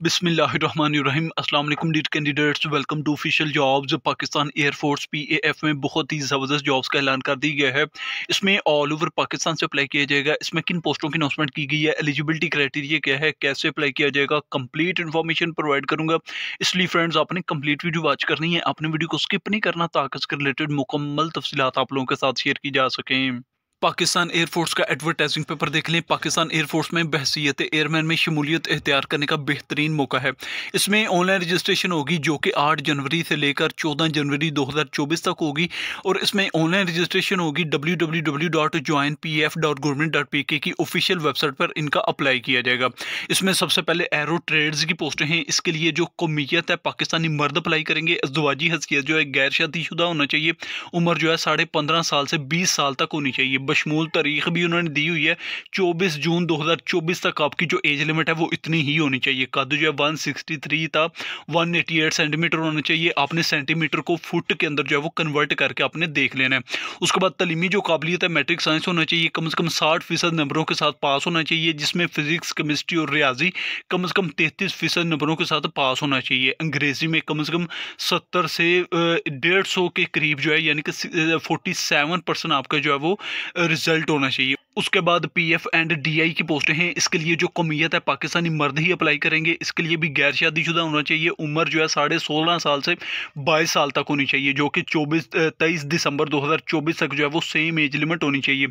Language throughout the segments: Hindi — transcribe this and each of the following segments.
बिस्मिल्लाहिर्रहमानिर्रहीम अस्सलाम वालेकुम dear candidates, welcome to official jobs. Pakistan air force PAF में बहुत ही ज़बरदस्त जॉब्स का ऐलान कर दिया गया है। इसमें ऑल ओवर पाकिस्तान से अप्लाई किया जाएगा। इसमें किन पोस्टों की अनाउंसमेंट की गई है, एलिजिबिलिटी क्राइटेरिया क्या है, कैसे अप्लाई किया जाएगा, कंप्लीट इन्फॉर्मेशन प्रोवाइड करूंगा। इसलिए फ्रेंड्स, आपने कंप्लीट वीडियो वॉच करनी है, आपने वीडियो को स्किप नहीं करना ताकि इसके रिलेटेड मुकम्मल तफसीलात आप लोगों के साथ शेयर की जा सकें। पाकिस्तान एयरफोर्स का एडवर्टाइजिंग पेपर देख लें। पाकिस्तान एयरफोर्स में बहसीयत एयरमैन में शमूलियत इख्तियार करने का बेहतरीन मौका है। इसमें ऑनलाइन रजिस्ट्रेशन होगी जो कि 8 जनवरी से लेकर 14 जनवरी 2024 तक होगी। और इसमें ऑनलाइन रजिस्ट्रेशन होगी www.joinpf.government.pk की ऑफिशियल वेबसाइट पर इनका अप्लाई किया जाएगा। इसमें सबसे पहले एरो ट्रेड्स की पोस्टें हैं। इसके लिए जो कौमियत है पाकिस्तानी मर्द अप्लाई करेंगे। अज़दवाजी हैसियत जो है गैर शादीशुदा होना चाहिए। उम्र जो है 15.5 साल से 20 साल तक होनी चाहिए। बशमूल तारीख भी उन्होंने दी हुई है 24 जून 2024 तक। आपकी जो एज लिमिट है वो इतनी ही होनी चाहिए। कद जो है 163 था 188 सेंटीमीटर होना चाहिए। आपने सेंटीमीटर को फुट के अंदर जो है वो कन्वर्ट करके आपने देख लेना है। उसके बाद तलीमी जो काबिलियत है मैट्रिक साइंस होना चाहिए। कम से कम 60% नंबरों के साथ पास होना चाहिए, जिसमें फिजिक्स केमिस्ट्री और रियाजी कम से कम 33% नंबरों के साथ पास होना चाहिए। अंग्रेजी में कम से कम 70 से 150 के करीब जो है यानी कि 47% आपका जो है वो रिजल्ट होना चाहिए। उसके बाद पीएफ एंड डीआई की पोस्टें हैं। इसके लिए जो कौमियत है पाकिस्तानी मर्द ही अप्लाई करेंगे। इसके लिए भी गैर शादीशुदा होना चाहिए। उम्र जो है 16.5 साल से 22 साल तक होनी चाहिए, जो कि 23 दिसंबर 2024 तक जो है वो सेम एज लिमिट होनी चाहिए।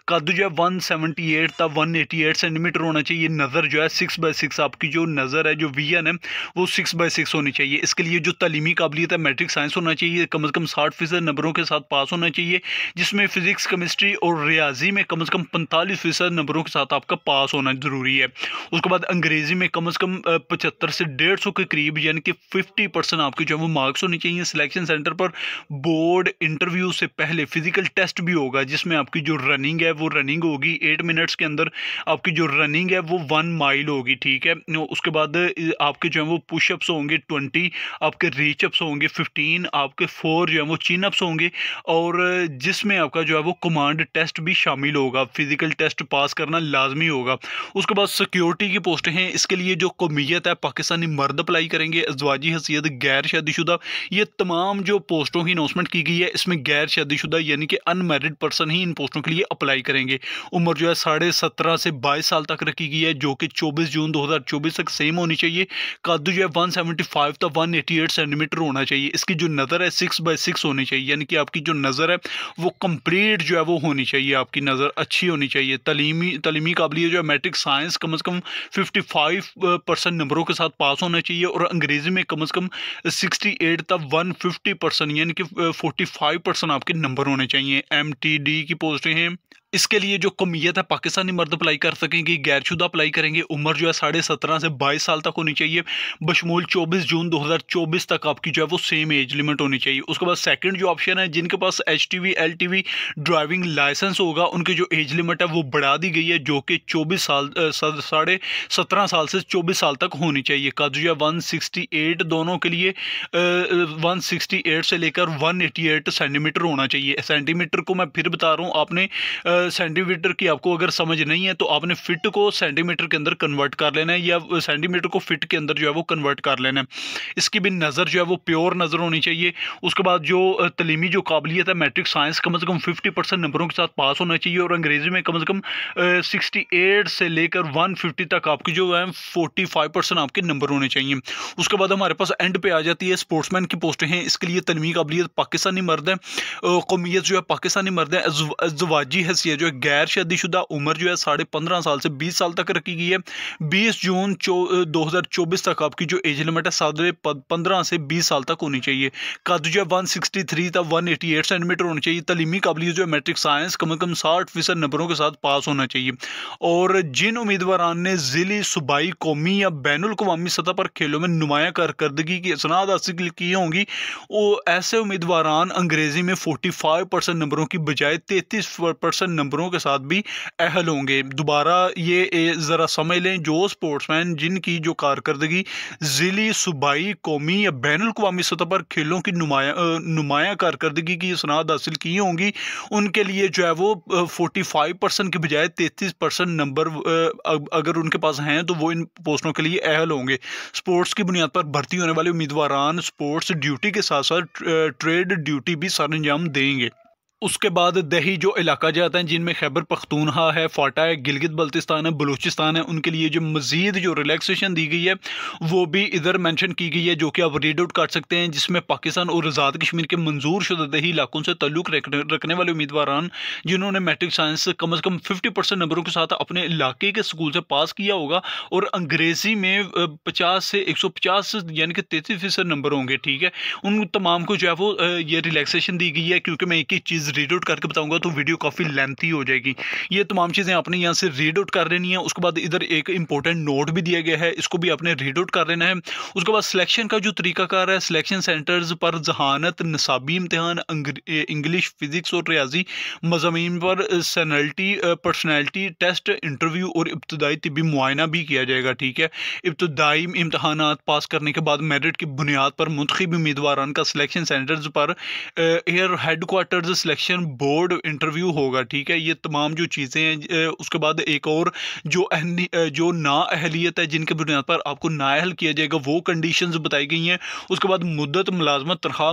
कद जो है 178 था 188 सेंटीमीटर होना चाहिए। नज़र जो है 6/6, आपकी जो नज़र है जो विजन है वो 6/6 होनी चाहिए। इसके लिए जो तलीमी काबिलियत है मैट्रिक साइंस होना चाहिए। कम से कम 60% नंबरों के साथ पास होना चाहिए, जिसमें फिजिक्स केमिस्ट्री और रियाजी में कम से कम 45% नंबरों के साथ आपका पास होना जरूरी है। उसके बाद अंग्रेजी में कम से कम 75 से 150 के करीब यानी कि 50% आपके जो है वो मार्क्स होने चाहिए। सिलेक्शन सेंटर पर बोर्ड इंटरव्यू से पहले फिजिकल टेस्ट भी होगा, जिसमें आपकी जो रनिंग है वो रनिंग होगी 8 मिनट्स के अंदर। आपकी जो रनिंग है वो 1 माइल होगी, ठीक है। उसके बाद आपके जो है वो पुशअप्स होंगे 20, आपके रीचअप्स होंगे 15, आपके 4 जो है वो चिनअप्स होंगे, और जिसमें आपका जो है वो कमांड टेस्ट भी शामिल होगा। फिजिकल टेस्ट पास करना लाजमी होगा। उसके बाद सिक्योरिटी की पोस्टें हैं। इसके लिए जो कौमियत है पाकिस्तानी मर्द अप्लाई करेंगे। अज़दवाजी हैसियत गैर शादीशुदा, ये तमाम जो पोस्टों की अनाउंसमेंट की गई है इसमें गैर शादीशुदा यानी कि अनमैरिड पर्सन ही इन पोस्टों के लिए अप्लाई करेंगे। उम्र जो है 17.5 से 22 साल तक रखी गई है, जो कि 24 जून 2024 तक सेम होनी चाहिए। कद जो है 175 था 188 सेंटीमीटर होना चाहिए। इसकी जो नज़र है 6/6 होनी चाहिए, यानी कि आपकी जो नज़र है वो कंप्लीट जो है वो होनी चाहिए। आपकी नज़र अच्छी होनी चाहिए। तलीमी काबिलियत जो है मैट्रिक साइंस कम से कम 55% नंबरों के साथ पास होना चाहिए, और अंग्रेजी में कम से कम 68 तक 150% यानी कि 45% आपके नंबर होने चाहिए। MTD की पोस्टें हैं। इसके लिए जो कौमियत है पाकिस्तानी मर्द अप्लाई कर सकेंगे, गैरशुदा अप्लाई करेंगे। उम्र जो है 17.5 से 22 साल तक होनी चाहिए। बशमूल 24 जून 2024 तक आपकी जो है वो सेम एज लिमिट होनी चाहिए। उसके बाद सेकंड जो ऑप्शन है, जिनके पास HTV LTV ड्राइविंग लाइसेंस होगा उनकी जो एज लिमिट है वो बढ़ा दी गई है, जो कि 24 साल 17.5 साल से 24 साल तक होनी चाहिए। कद जो है 168 दोनों के लिए 168 से लेकर 188 सेंटीमीटर होना चाहिए। सेंटीमीटर को मैं फिर बता रहा हूँ, आपने सेंटीमीटर की आपको अगर समझ नहीं है तो आपने फिट को सेंटीमीटर के अंदर कन्वर्ट कर लेना है, या सेंटीमीटर को फिट के अंदर जो है वो कन्वर्ट कर लेना है। इसकी भी नज़र जो है वो प्योर नज़र होनी चाहिए। उसके बाद जो तलीमी जो काबिलियत है मैट्रिक साइंस कम से कम 50% नंबरों के साथ पास होना चाहिए, और अंग्रेजी में कम से कम 68 से लेकर 150 तक आपकी जो है 45% आपके नंबर होने चाहिए। उसके बाद हमारे पास एंड पे आ जाती है स्पोर्ट्समैन की पोस्टें हैं। इसके लिए तलीमी काबिलियत पाकिस्तानी मर्द है, कौमियत जो है पाकिस्तानी मर्द है। अज़दवाजी हैसियत जो है गैर शादीशुदा, उम्र जो है 15.5 साल से 20 साल तक रखी गई है। 20 जून 2024 तक आपकी जो एज लिमिट है 15 से 20 साल तक होनी चाहिए। कद जो है 163 था 188 सेंटीमीटर होनी चाहिए। तलीमी काबिलियत जो है मैट्रिक साइंस कम से कम 60% नंबरों के साथ पास होना चाहिए। और जिन उम्मीदवारान ने जिली सूबाई कौमी या बैनुल अक़वामी सतह पर खेलों में नुमाया कारकर्दगी की सनद हासिल की होंगी, वो ऐसे उम्मीदवारान अंग्रेजी में 45% नंबरों की बजाय 33% नंबरों के साथ भी अहल होंगे। दोबारा ये ज़रा समझ लें, जो स्पोर्ट्समैन जिनकी जो कारकर्दगी ज़िली, सूबाई, कौमी या बैनुल-अक़वामी सतह पर खेलों की नुमाया कारकर्दगी की सनद हासिल की होंगी, उनके लिए जो है वो 45% की बजाय 33% नंबर अगर उनके पास हैं तो वो इन पोस्टों के लिए अहल होंगे। स्पोर्ट्स की बुनियाद पर भर्ती होने वाले उम्मीदवारान स्पोर्ट्स ड्यूटी के साथ साथ ट्रेड ड्यूटी भी सर अंजाम देंगे। उसके बाद दही जो इलाका जाता है जिनमें खैबर पख्तूनख्वा है, फाटा है, गिलगित बल्तिस्तान है, बलूचिस्तान है, उनके लिए जो मज़ीद जो रिलैक्सेशन दी गई है वो भी इधर मेंशन की गई है, जो कि आप रीड आउट कर सकते हैं, जिसमें पाकिस्तान और आज़ाद कश्मीर के मंजूर शुदा दही इलाकों से ताल्लुक़ रखने वाले उम्मीदवारान जिन्होंने मैट्रिक साइंस कम से कम 50% नंबरों के साथ अपने इलाके के स्कूल से पास किया होगा और अंग्रेज़ी में 50 से 150 यानी कि 33% नंबर होंगे, ठीक है। उन तमाम को जो है वो ये रिलैक्सेशन दी गई है, क्योंकि मैं एक ही चीज़ रीड आउट करके बताऊंगा तो वीडियो काफ़ी लेंथी हो जाएगी। ये तमाम चीज़ें आपने यहाँ से रीड आउट कर लेनी है। उसके बाद इधर एक इंपॉर्टेंट नोट भी दिया गया है, इसको भी आपने रीड आउट कर लेना है। उसके बाद सिलेक्शन का जो तरीकाकार है, सिलेक्शन सेंटर्स पर जहानत, निसाबी इम्तिहान, इंग्लिश, फिजिक्स और रियाजी मज़ामीन पर सैनल्टी पर्सनैलिटी टेस्ट, इंटरव्यू और इब्तदाई तिब्बी मुआयना भी किया जाएगा, ठीक है। इब्तदाई इम्तहानात पास करने के बाद मेरिट की बुनियाद पर मुंतखब उम्मीदवारान का सिलेक्शन सेंटर्स पर air headquarters selection board interview होगा, ठीक है। ये तमाम जो चीज़ें हैं। उसके बाद एक और जो नाअहलियत है जिनके बुनियाद पर आपको नाअहल किया जाएगा वो कंडीशंस बताई गई हैं। उसके बाद मुद्दत, मुलाजमत, तनख्वाह,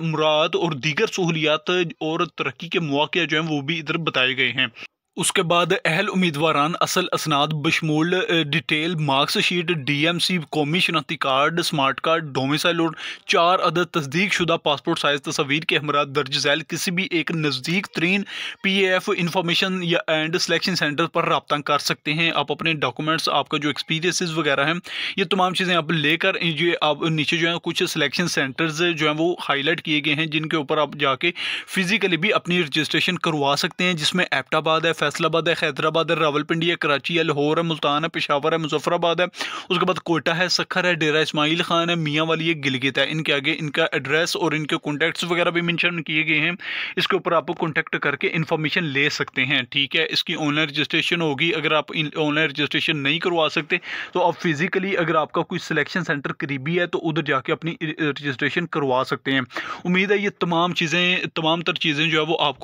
मुराद और दीगर सहूलियात और तरक्की के मौके जो हैं वो भी इधर बताए गए हैं। उसके बाद अहल उम्मीदवारान असल असनाद बशमूल डिटेल मार्क्स शीट, DMC, कौमी शनाख्ती कार्ड, स्मार्ट कार्ड, डोमिसाइल और 4 अदद तस्दीक शुदा पासपोर्ट साइज तस्वीर के हमरा दर्ज झैल किसी भी एक नज़दीक तरीन PAF इंफॉर्मेशन या एंड सिलेक्शन सेंटर पर रब्ता कर सकते हैं। आप अपने डॉक्यूमेंट्स, आपका जो एक्सपीरियंसेस वगैरह हैं, ये तमाम चीज़ें आप लेकर ये आप नीचे जो है कुछ सिलेक्शन सेंटर्स जो हैं वो हाईलाइट किए गए हैं, जिनके ऊपर आप जाके फिजिकली भी अपनी रजिस्ट्रेशन करवा सकते हैं, जिसमें एबटाबाद है, फैसलाबाद है, हैदराबाद है, रावलपिंडी है, कराची है, लाहौर है, मुल्तान है, पेशावर है, मुजफ्फराबाद है। उसके बाद कोयटा है, सखर है, डेरा इस्माइल खान है, मियाँ वाली है, गिलगित है। इनके आगे इनका एड्रेस और इनके कॉन्टैक्ट्स वगैरह भी मेंशन किए गए हैं। इसके ऊपर आप कॉन्टैक्ट करके इन्फॉर्मेशन ले सकते हैं, ठीक है। इसकी ऑनलाइन रजिस्ट्रेशन होगी। अगर आप ऑनलाइन रजिस्ट्रेशन नहीं करवा सकते तो आप फिजिकली अगर आपका कोई सिलेक्शन सेंटर करीबी है तो उधर जाके अपनी रजिस्ट्रेशन करवा सकते हैं। उम्मीद है ये तमाम तर चीज़ें जो है वो आप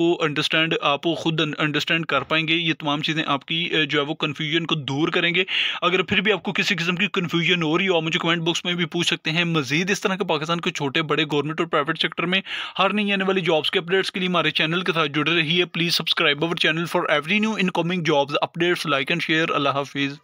खुद अंडरस्टैंड कर पाएंगे। ये तमाम चीज़ें आपकी जो है वो कन्फ्यूजन को दूर करेंगे। अगर फिर भी आपको किसी किस्म की कन्फ्यूजन हो रही हो, आप मुझे कमेंट बॉक्स में भी पूछ सकते हैं। मजीद इस तरह के पाकिस्तान के छोटे बड़े गवर्नमेंट और प्राइवेट सेक्टर में हर नई आने वाली जॉब्स के अपडेट्स के लिए हमारे चैनल के साथ जुड़े रहिए। Please subscribe our channel for every new incoming jobs updates. Like and share. अल्लाह हाफिज़।